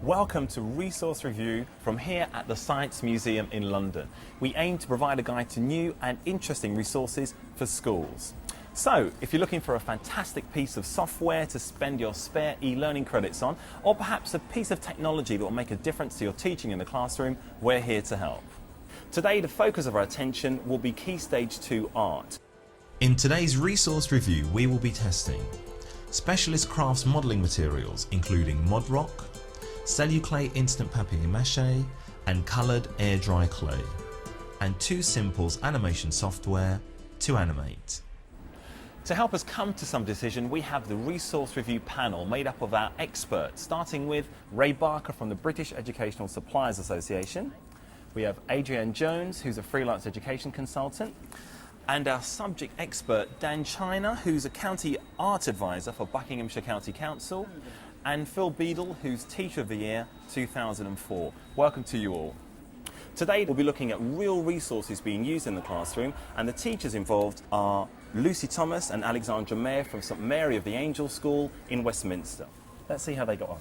Welcome to Resource Review from here at the Science Museum in London. We aim to provide a guide to new and interesting resources for schools. So, if you're looking for a fantastic piece of software to spend your spare e-learning credits on, or perhaps a piece of technology that will make a difference to your teaching in the classroom, we're here to help. Today, the focus of our attention will be Key Stage 2 art. In today's resource review, we will be testing specialist crafts modelling materials including Modrock, Celluclay Instant Papier-Mâché and coloured air-dry clay, and 2Simples animation software to animate. To help us come to some decision, we have the Resource Review panel made up of our experts, starting with Ray Barker from the British Educational Suppliers Association. We have Adrienne Jones, who's a freelance education consultant, and our subject expert, Dan China, who's a county art advisor for Buckinghamshire County Council, and Phil Beadle, who's Teacher of the Year 2004. Welcome to you all. Today we'll be looking at real resources being used in the classroom, and the teachers involved are Lucy Thomas and Alexandra Mayer from St Mary of the Angels School in Westminster. Let's see how they got on.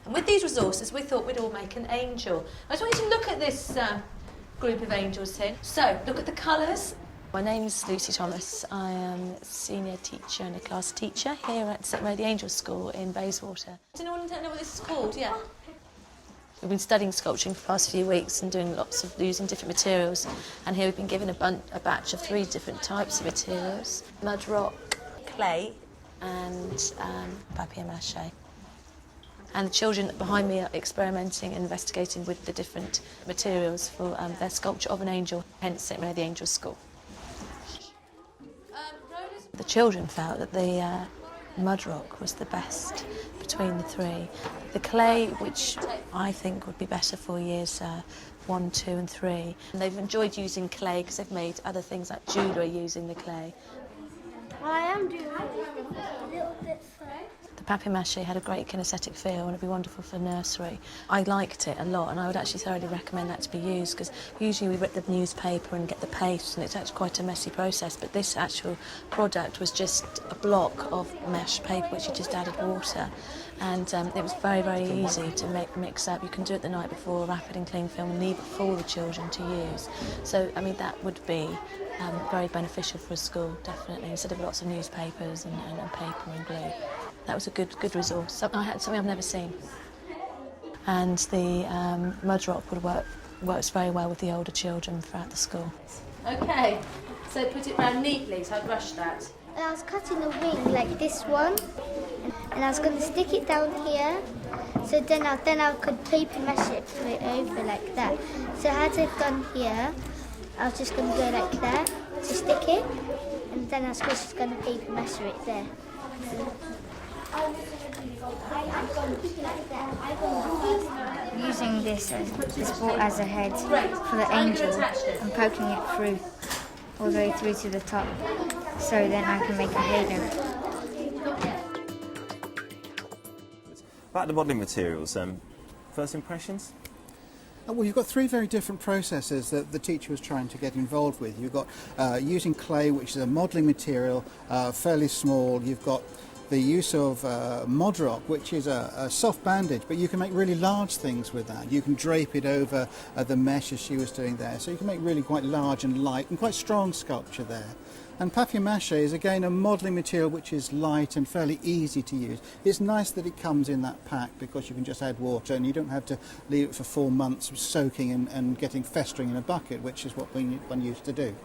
And with these resources, we thought we'd all make an angel. I just want you to look at this group of angels here. So, look at the colours. My name's Lucy Thomas. I am a senior teacher and a class teacher here at St Mary of the Angels School in Bayswater. Does anyone know what this is called? Yeah. We've been studying sculpturing for the past few weeks and doing lots of using different materials. And here we've been given a batch of 3 different types of materials: mud rock, clay, and papier-mâché. And the children behind me are experimenting and investigating with the different materials for their sculpture of an angel, hence St Mary of the Angels School. The children felt that the mud rock was the best between the 3. The clay, which I think would be better for years 1, 2 and 3. And they've enjoyed using clay because they've made other things like jewellery using the clay. I am doing a little bit first. The papier-mâché had a great kinesthetic feel and it'd be wonderful for nursery. I liked it a lot and I would actually thoroughly recommend that to be used, because usually we rip the newspaper and get the paste and it's actually quite a messy process, but this actual product was just a block of mesh paper which you just added water, and it was very, very easy to mix up. You can do it the night before, wrap it in cling film and leave it for the children to use. So, I mean, that would be very beneficial for a school, definitely, instead of lots of newspapers and paper and glue. That was a good resource. Something I've never seen. And the mud rock works very well with the older children throughout the school. Okay, so put it round neatly, so I'd brush that. And I was cutting a wing like this one, and I was going to stick it down here, so then I could paper mash it, put it over like that. So as I've done here, I was just going to go like that to stick it, and then I was just going to paper mash it there. Using this ball as a head for the angel and poking it through, all the way through to the top, so then I can make a halo. About the modelling materials, first impressions? Well, you've got 3 very different processes that the teacher was trying to get involved with. You've got using clay, which is a modelling material, fairly small. You've got the use of Modrock, which is a soft bandage, but you can make really large things with that. You can drape it over the mesh as she was doing there, so you can make really quite large and light and quite strong sculpture there. And papier-mâché is again a modelling material which is light and fairly easy to use. It's nice that it comes in that pack because you can just add water and you don't have to leave it for 4 months soaking and getting festering in a bucket, which is what one used to do.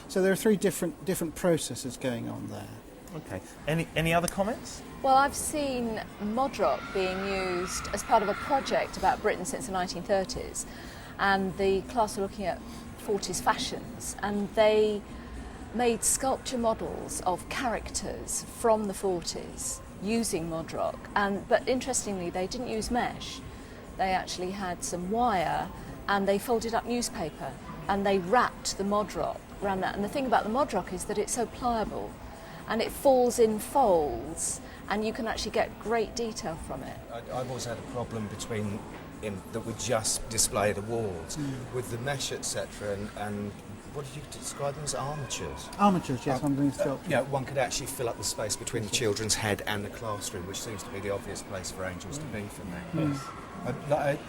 So there are 3 different processes going on there. Okay. Any other comments? Well, I've seen Modrock being used as part of a project about Britain since the 1930s, and the class were looking at 40s fashions, and they made sculpture models of characters from the 40s using Modrock. But interestingly, they didn't use mesh. They actually had some wire and they folded up newspaper and they wrapped the Modrock around that. And the thing about the Modrock is that it's so pliable and it falls in folds and you can actually get great detail from it. I've always had a problem that would just display the walls. With the mesh, etc., and what did you describe them as, armatures? Armatures, yes, on the sculpture. Yeah, one could actually fill up the space between the children's head and the classroom, which seems to be the obvious place for angels to be for me. Yes.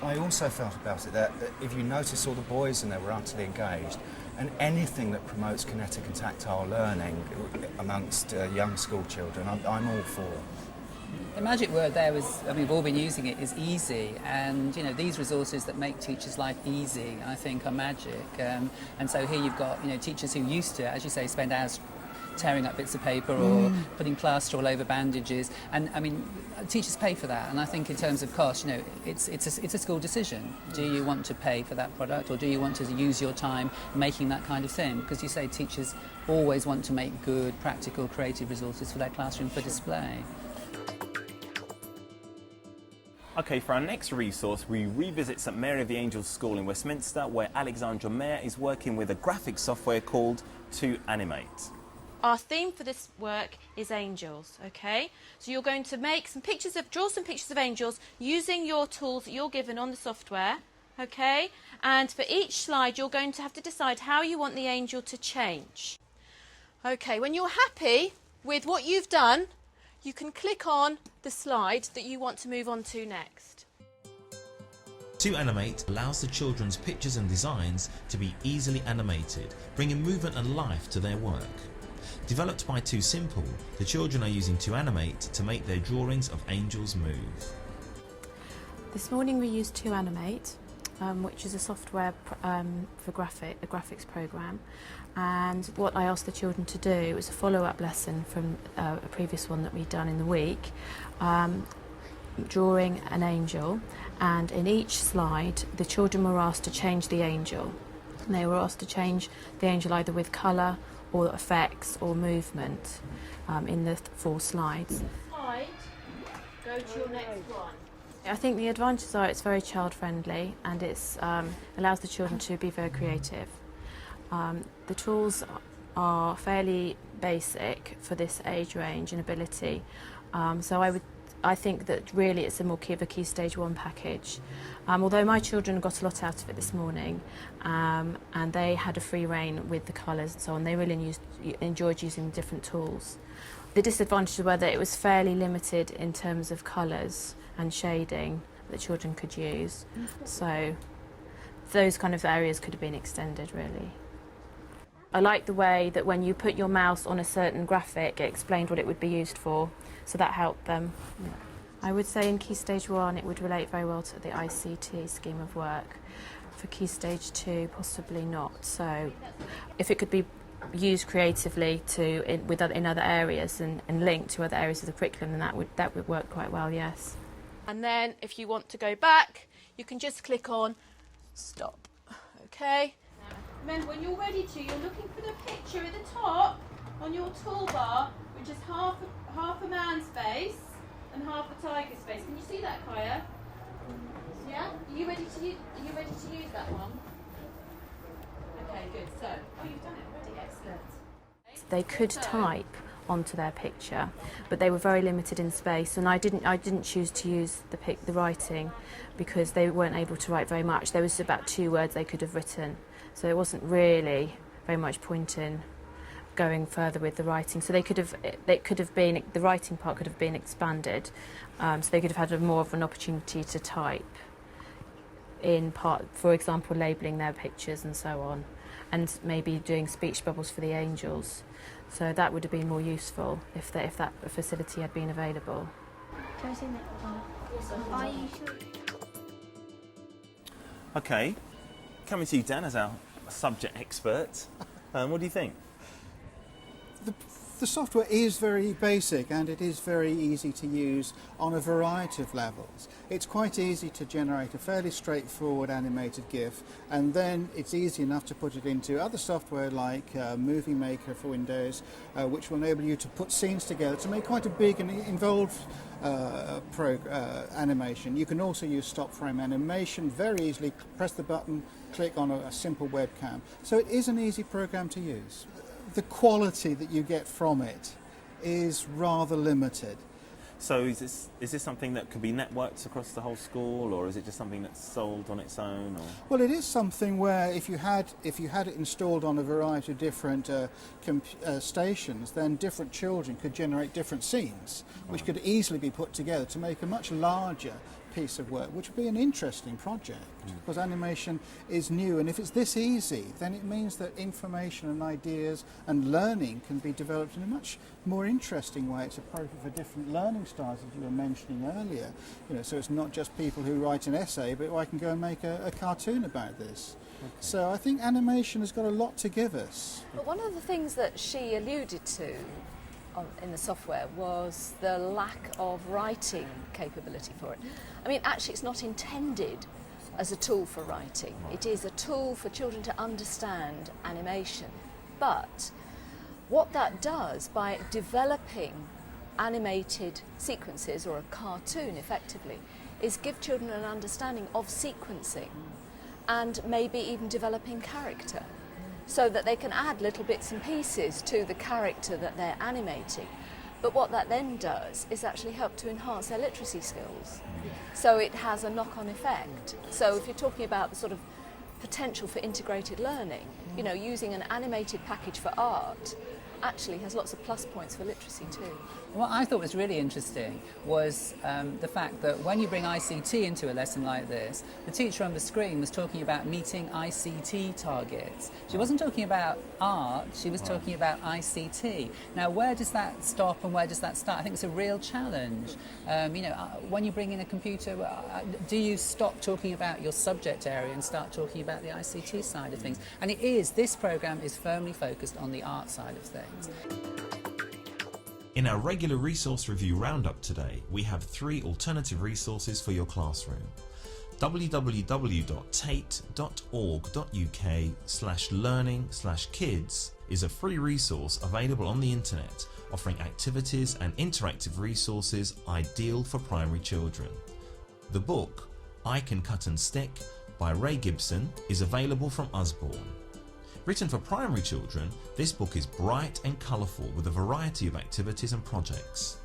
I also felt about it that if you notice all the boys in there were utterly engaged, and anything that promotes kinetic and tactile learning amongst young school children, I'm all for. The magic word there was, I mean, we've all been using it, is easy. And, you know, these resources that make teachers' life easy, I think, are magic. And so here you've got, you know, teachers who used to, as you say, spend hours tearing up bits of paper or putting plaster all over bandages. And, I mean, teachers pay for that. And I think in terms of cost, you know, it's a school decision. Do you want to pay for that product, or do you want to use your time making that kind of thing? Because you say teachers always want to make good, practical, creative resources for their classroom for display. Okay, for our next resource, we revisit St Mary of the Angels School in Westminster, where Alexandra Mayer is working with a graphic software called 2Animate. Our theme for this work is angels, okay? So you're going to make some pictures draw some pictures of angels using your tools that you're given on the software, okay? And for each slide, you're going to have to decide how you want the angel to change. Okay, when you're happy with what you've done, you can click on the slide that you want to move on to next. 2Animate allows the children's pictures and designs to be easily animated, bringing movement and life to their work. Developed by 2Simple, the children are using 2Animate to make their drawings of angels move. This morning we used 2Animate, which is a software for a graphics program. And what I asked the children to do was a follow-up lesson from a previous one that we'd done in the week, drawing an angel, and in each slide the children were asked to change the angel. And they were asked to change the angel either with colour or effects or movement in the 4 slides. Slide, go to your next one. I think the advantages are it's very child-friendly, and it allows the children to be very creative. The tools are fairly basic for this age range and ability, so I think that really it's more of a Key Stage 1 package. Although my children got a lot out of it this morning, and they had a free rein with the colours and so on. They really enjoyed using the different tools. The disadvantages were that it was fairly limited in terms of colours and shading that children could use, so those kind of areas could have been extended really. I like the way that when you put your mouse on a certain graphic, it explained what it would be used for, so that helped them. Yeah. I would say in Key Stage 1 it would relate very well to the ICT scheme of work. For Key Stage 2, possibly not. So if it could be used creatively in other areas and linked to other areas of the curriculum, then that would work quite well, yes. And then if you want to go back, you can just click on stop, okay? Remember, when you're ready to, you're looking for the picture at the top on your toolbar, which is half a man's face and half a tiger's face. Can you see that, Kaya? Yeah? Are you ready to use that one? Okay, good. So, you've done it already. Excellent. They could type onto their picture, but they were very limited in space, and I didn't choose to use the writing because they weren't able to write very much. There was about 2 words they could have written. So it wasn't really very much point in going further with the writing. So the writing part could have been expanded. So they could have had more of an opportunity to type in part, for example, labelling their pictures and so on, and maybe doing speech bubbles for the angels. So that would have been more useful if that facility had been available. Can I see that one? Are you sure? Okay, coming to you, Dan, as our subject expert. What do you think? The software is very basic, and it is very easy to use on a variety of levels. It's quite easy to generate a fairly straightforward animated GIF, and then it's easy enough to put it into other software like Movie Maker for Windows, which will enable you to put scenes together to make quite a big and involved animation. You can also use stop frame animation very easily. Press the button, click on a simple webcam. So it is an easy program to use. The quality that you get from it is rather limited. So is this something that could be networked across the whole school, or is it just something that's sold on its own? Or? Well, it is something where if you had it installed on a variety of different stations, then different children could generate different scenes, which could easily be put together to make a much larger piece of work, which would be an interesting project, because animation is new, and if it's this easy, then it means that information and ideas and learning can be developed in a much more interesting way. It's appropriate for different learning styles, as you were mentioning earlier. You know, so it's not just people who write an essay, but I can go and make a cartoon about this. Okay. So I think animation has got a lot to give us. But one of the things that she alluded to in the software was the lack of writing capability for it. I mean, actually it's not intended as a tool for writing. It is a tool for children to understand animation. But what that does, by developing animated sequences, or a cartoon effectively, is give children an understanding of sequencing and maybe even developing character, so that they can add little bits and pieces to the character that they're animating. But what that then does is actually help to enhance their literacy skills. So it has a knock-on effect. So if you're talking about the sort of potential for integrated learning, you know, using an animated package for art actually has lots of plus points for literacy too. What I thought was really interesting was the fact that when you bring ICT into a lesson like this, the teacher on the screen was talking about meeting ICT targets. She wasn't talking about art, she was talking about ICT. Now, where does that stop and where does that start? I think it's a real challenge. You know, when you bring in a computer, do you stop talking about your subject area and start talking about the ICT side of things? And this programme is firmly focused on the art side of things. In our regular resource review roundup today, we have 3 alternative resources for your classroom. www.tate.org.uk/learning/kids is a free resource available on the internet, offering activities and interactive resources ideal for primary children. The book, I Can Cut and Stick by Ray Gibson is available from Usborne. Written for primary children, this book is bright and colourful with a variety of activities and projects.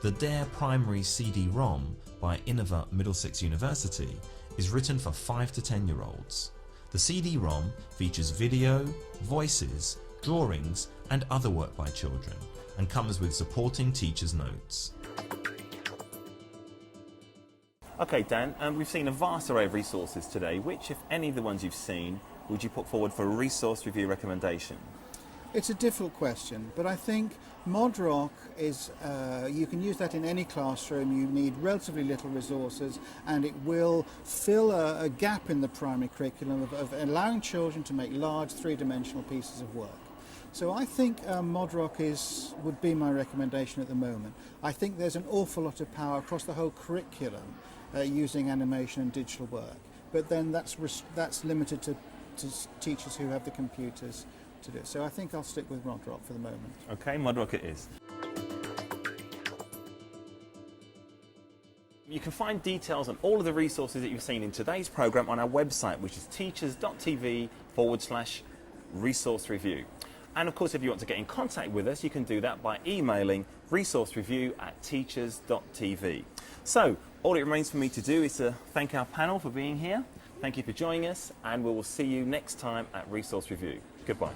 The Dare Primary CD-ROM by Innova Middlesex University is written for 5 to 10-year-olds. The CD-ROM features video, voices, drawings and other work by children, and comes with supporting teachers' notes. Okay, Dan, we've seen a vast array of resources today. Which, if any of the ones you've seen, would you put forward for a resource review recommendation? It's a difficult question, but I think ModRock is, you can use that in any classroom. You need relatively little resources, and it will fill a gap in the primary curriculum of allowing children to make large three-dimensional pieces of work. So I think ModRock would be my recommendation at the moment. I think there's an awful lot of power across the whole curriculum using animation and digital work, but then that's limited to teachers who have the computers to do it. So I think I'll stick with ModRock for the moment. Okay, ModRock it is. You can find details on all of the resources that you've seen in today's programme on our website, which is teachers.tv/resource review. And of course, if you want to get in contact with us, you can do that by emailing resourcereview@teachers.tv. So, all it remains for me to do is to thank our panel for being here. Thank you for joining us, and we will see you next time at Resource Review. Goodbye.